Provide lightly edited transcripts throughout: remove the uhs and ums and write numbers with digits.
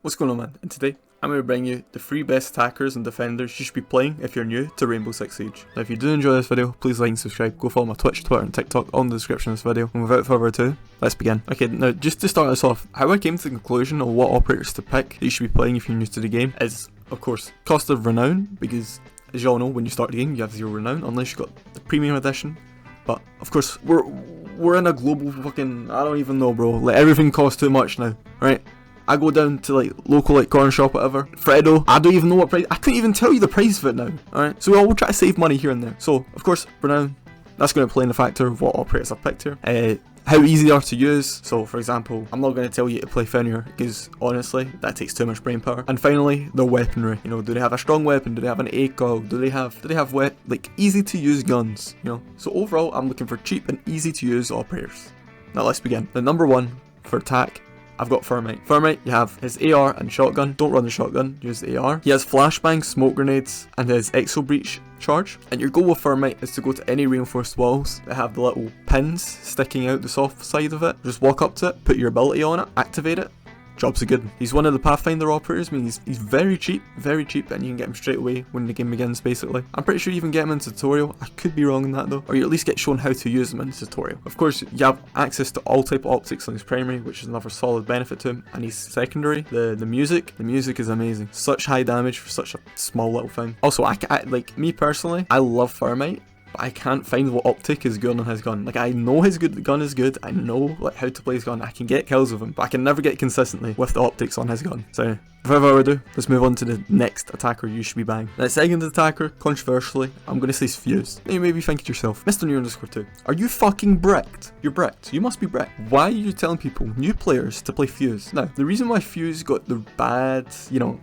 What's going on, man? And today I'm going to bring you the 3 best attackers and defenders you should be playing if you're new to Rainbow Six Siege. Now if you do enjoy this video, please like and subscribe, go follow my Twitch, Twitter and TikTok on the description of this video, and without further ado, let's begin. Okay, now just to start us off, how I came to the conclusion of what operators to pick that you should be playing if you're new to the game is, of course, cost of renown, because as you all know, when you start the game you have 0 renown unless you got the premium edition. But of course, we're in a global fucking, I don't even know, bro, like everything costs too much now, right? I go down to like local like corner shop, whatever, Freddo, I don't even know what price, I couldn't even tell you the price of it now, alright? So we all try to save money here and there. So of course, renown, that's going to play in the factor of what operators I've picked here. How easy they are to use. So for example, I'm not going to tell you to play Fenrir because honestly that takes too much brain power. And finally, their weaponry. You know, do they have a strong weapon? Do they have an ACOG? Do they have like easy to use guns? You know. So overall, I'm looking for cheap and easy to use operators. Now let's begin. The number 1 for attack, I've got Thermite. Thermite, you have his AR and shotgun. Don't run the shotgun, use the AR. He has flashbangs, smoke grenades, and his exo breach charge. And your goal with Thermite is to go to any reinforced walls that have the little pins sticking out the soft side of it. Just walk up to it, put your ability on it, activate it. Jobs are good. He's one of the Pathfinder operators, I mean he's very cheap, and you can get him straight away when the game begins basically. I'm pretty sure you even get him in tutorial, I could be wrong in that though, or you at least get shown how to use him in tutorial. Of course, you have access to all type of optics on his primary, which is another solid benefit to him, and his secondary, the music is amazing. Such high damage for such a small little thing. Also, I like me personally, I love Thermite, but I can't find what optic is good on his gun. Like I know his gun is good, I know like how to play his gun, I can get kills with him, but I can never get consistently with the optics on his gun. So without further ado, let's move on to the next attacker you should be buying. The second attacker, controversially, I'm going to say Faze. Now you may be thinking to yourself, Mr. New_2, are you fucking bricked? You're bricked. You must be bricked. Why are you telling people, new players, to play Faze? Now, the reason why Faze got the bad,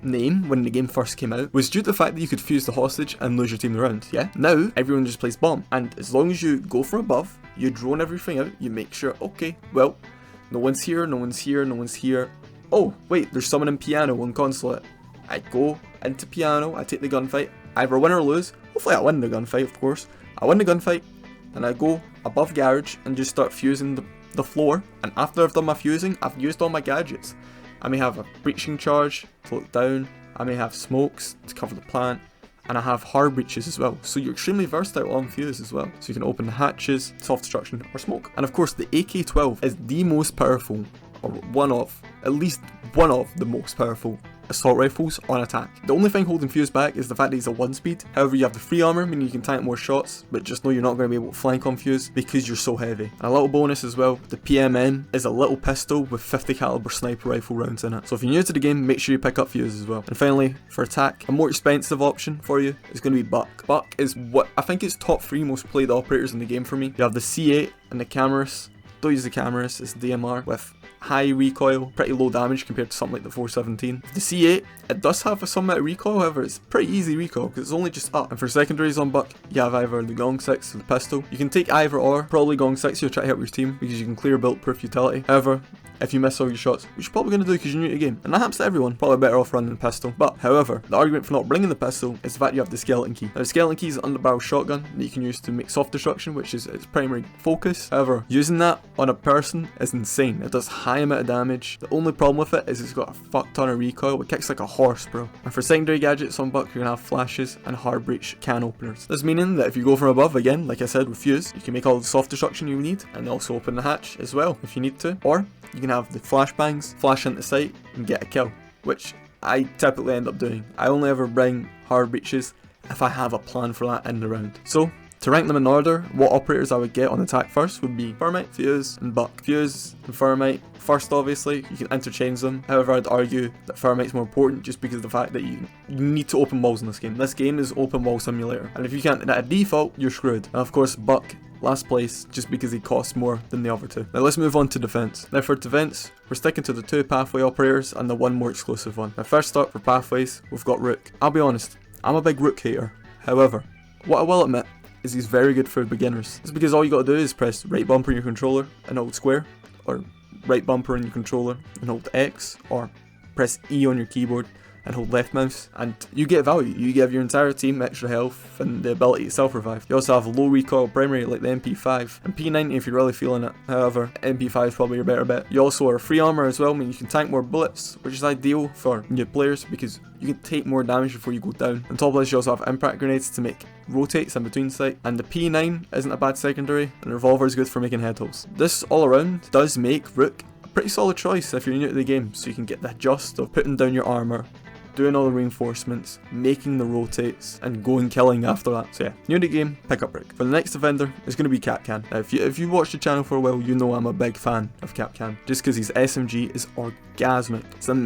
name when the game first came out was due to the fact that you could fuse the hostage and lose your team around, yeah? Now, everyone just plays bomb. And as long as you go from above, you drone everything out, you make sure, okay, well, no one's here, no one's here, no one's here. Oh, wait, there's someone in piano on consulate. I go into piano, I take the gunfight, either win or lose. Hopefully I win the gunfight, of course. I win the gunfight, and I go above garage and just start fusing the floor. And after I've done my fusing, I've used all my gadgets. I may have a breaching charge to look down, I may have smokes to cover the plant, and I have hard breaches as well. So you're extremely versatile on fuse as well. So you can open the hatches, soft destruction, or smoke. And of course, the AK-12 is the most powerful, or at least one of the most powerful assault rifles on attack. The only thing holding Fuse back is the fact that he's a 1-speed. However, you have the free armor, meaning you can tank more shots, but just know you're not going to be able to flank on Fuse because you're so heavy. And a little bonus as well, the PMN is a little pistol with 50 caliber sniper rifle rounds in it. So if you're new to the game, make sure you pick up Fuse as well. And finally, for attack, a more expensive option for you is going to be Buck. Buck is what I think is top 3 most played operators in the game for me. You have the C8 and the Cameras. Don't use the Cameras, it's DMR with high recoil, pretty low damage compared to something like the 417. The C8, it does have some amount of recoil, however it's pretty easy recoil because it's only just up. And for secondaries on Buck, you have either the Gong 6 or the pistol. You can take either or, probably Gong 6 you'll try to help your team because you can clear bulletproof utility. However, if you miss all your shots, which you're probably going to do because you're new to the game, and that happens to everyone, probably better off running the pistol. But however, the argument for not bringing the pistol is the fact you have the skeleton key. Now the skeleton key is an underbarrel shotgun that you can use to make soft destruction, which is its primary focus. However, using that on a person is insane. It does high amount of damage. The only problem with it is it's got a fuck ton of recoil. It kicks like a horse, bro. And for secondary gadgets on Buck, you're gonna have flashes and hard breach can openers. This meaning that if you go from above, again, like I said with Fuse, you can make all the soft destruction you need and also open the hatch as well if you need to. Or you can have the flashbangs, flash into sight and get a kill, which I typically end up doing. I only ever bring hard breaches if I have a plan for that in the round. So to rank them in order, what operators I would get on attack first would be Thermite, Fuse and Buck. Fuse and Thermite first, obviously, you can interchange them. However, I'd argue that Thermite's more important just because of the fact that you need to open walls in this game. This game is open wall simulator, and if you can't at default, you're screwed. And of course, Buck last place just because he costs more than the other 2. Now let's move on to defense. Now for defense, we're sticking to the 2 pathway operators and the 1 more exclusive one. Now first up for pathways, we've got Rook. I'll be honest, I'm a big Rook hater. However, what I will admit is he's very good for beginners. It's because all you gotta do is press right bumper in your controller and hold square, or right bumper in your controller and hold X, or press E on your keyboard and hold left mouse, and you get value. You give your entire team extra health and the ability to self-revive. You also have low recoil primary like the MP5 and P90 if you're really feeling it. However, MP5 is probably your better bet. You also are free armor as well, meaning you can tank more bullets, which is ideal for new players because you can take more damage before you go down. On top of this, you also have impact grenades to make rotates in between sight, and the P9 isn't a bad secondary, and the revolver is good for making head holes. This all around does make Rook a pretty solid choice if you're new to the game, so you can get the gist of putting down your armor, doing all the reinforcements, making the rotates, and going killing after that. So yeah, new to the game, pick up Rook. For the next defender, it's going to be Kapkan. Now if you watched the channel for a while, you know I'm a big fan of Kapkan, just because his SMG is orgasmic. It's an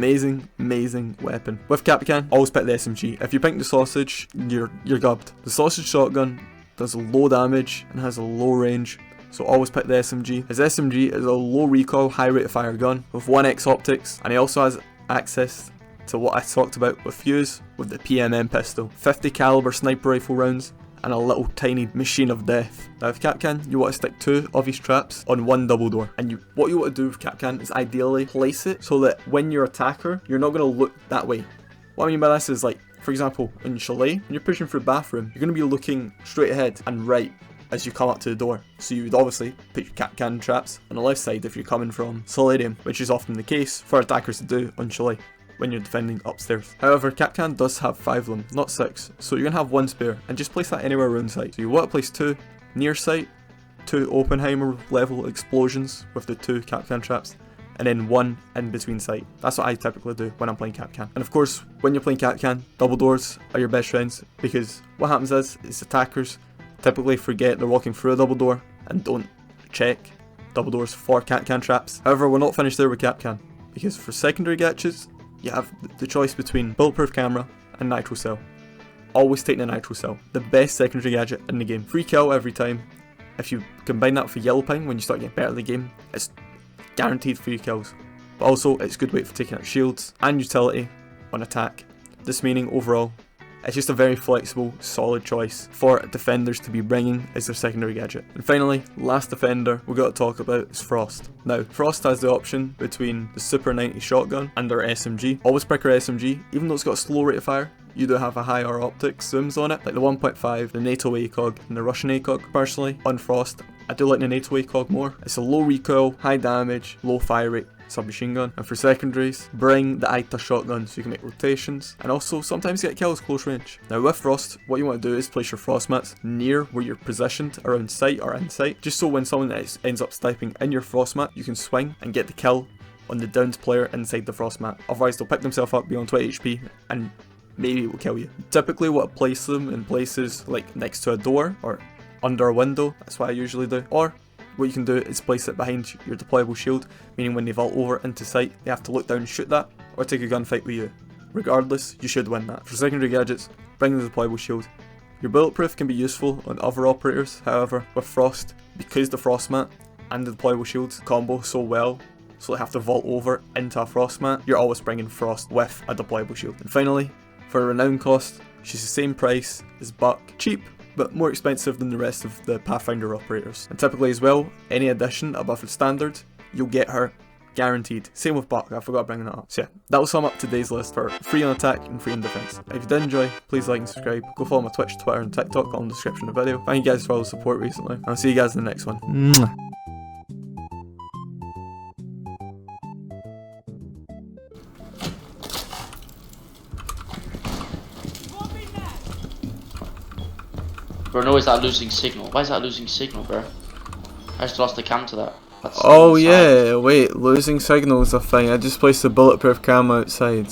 amazing weapon. With Kapkan, always pick the SMG. If you pick the sausage, you're gubbed. The sausage shotgun does low damage and has a low range, so always pick the SMG. His SMG is a low recoil, high rate of fire gun with 1x optics, and he also has access to what I talked about with Faze with the PMM pistol, 50 caliber sniper rifle rounds, and a little tiny machine of death. Now with Kapkan, you want to stick 2 of his traps on 1 double door, and what you want to do with Kapkan is ideally place it so that when you're attacker, you're not going to look that way. What I mean by this is, like, for example, in Chalet, when you're pushing through bathroom, you're going to be looking straight ahead and right as you come up to the door. So you would obviously put your Kapkan traps on the left side if you're coming from Solarium, which is often the case for attackers to do on Chalet when you're defending upstairs. However, Kapkan does have 5 of them, not 6, so you're going to have 1 spare, and just place that anywhere around sight. So you want to place 2 near sight, 2 Oppenheimer level explosions with the 2 Kapkan traps, and then 1 in between sight. That's what I typically do when I'm playing Kapkan. And of course, when you're playing Kapkan, double doors are your best friends, because what happens is attackers typically forget they're walking through a double door and don't check double doors for Kapkan traps. However, we're not finished there with Kapkan, because for secondary gadgets, you have the choice between bulletproof camera and nitro cell. Always take the nitro cell, the best secondary gadget in the game. Free kill every time. If you combine that with yellow ping when you start getting better at the game, it's guaranteed free kills. But also, it's a good way for taking out shields and utility on attack. This meaning overall, it's just a very flexible, solid choice for defenders to be bringing as their secondary gadget. And finally, last defender we've got to talk about is Frost. Now, Frost has the option between the Super 90 shotgun and their SMG. Always pick her SMG, even though it's got a slow rate of fire. You do have a higher optics zooms on it, like the 1.5, the NATO ACOG, and the Russian ACOG. Personally, on Frost, I do like the NATO ACOG more. It's a low recoil, high damage, low fire rate submachine gun. And for secondaries, bring the ITA shotgun so you can make rotations, and also sometimes get kills close range. Now with Frost, what you want to do is place your frost mats near where you're positioned around sight or in sight, just so when someone ends up sniping in your frost mat, you can swing and get the kill on the downed player inside the frost mat. Otherwise they'll pick themselves up beyond 20 HP and maybe it will kill you. Typically what I place them in places like next to a door or under a window, that's what I usually do. Or what you can do is place it behind your deployable shield, meaning when they vault over into sight, they have to look down and shoot that, or take a gunfight with you. Regardless, you should win that. For secondary gadgets, bring the deployable shield. Your bulletproof can be useful on other operators, however, with Frost, because the frost mat and the deployable shield combo so well, so they have to vault over into a frost mat, you're always bringing Frost with a deployable shield. And finally, for a renown cost, she's the same price as Buck. Cheap, but more expensive than the rest of the Pathfinder operators. And typically as well, any addition above the standard, you'll get her guaranteed. Same with Buck, I forgot to bring that up. So yeah, that will sum up today's list for free on attack and free on defense. If you did enjoy, please like and subscribe. Go follow my Twitch, Twitter and TikTok on the description of the video. Thank you guys for all the support recently, and I'll see you guys in the next one. Mwah. Bro, no, is that losing signal? Why is that losing signal, bro? I just lost the cam to that. That's oh yeah, wait, losing signal is a thing. I just placed a bulletproof cam outside.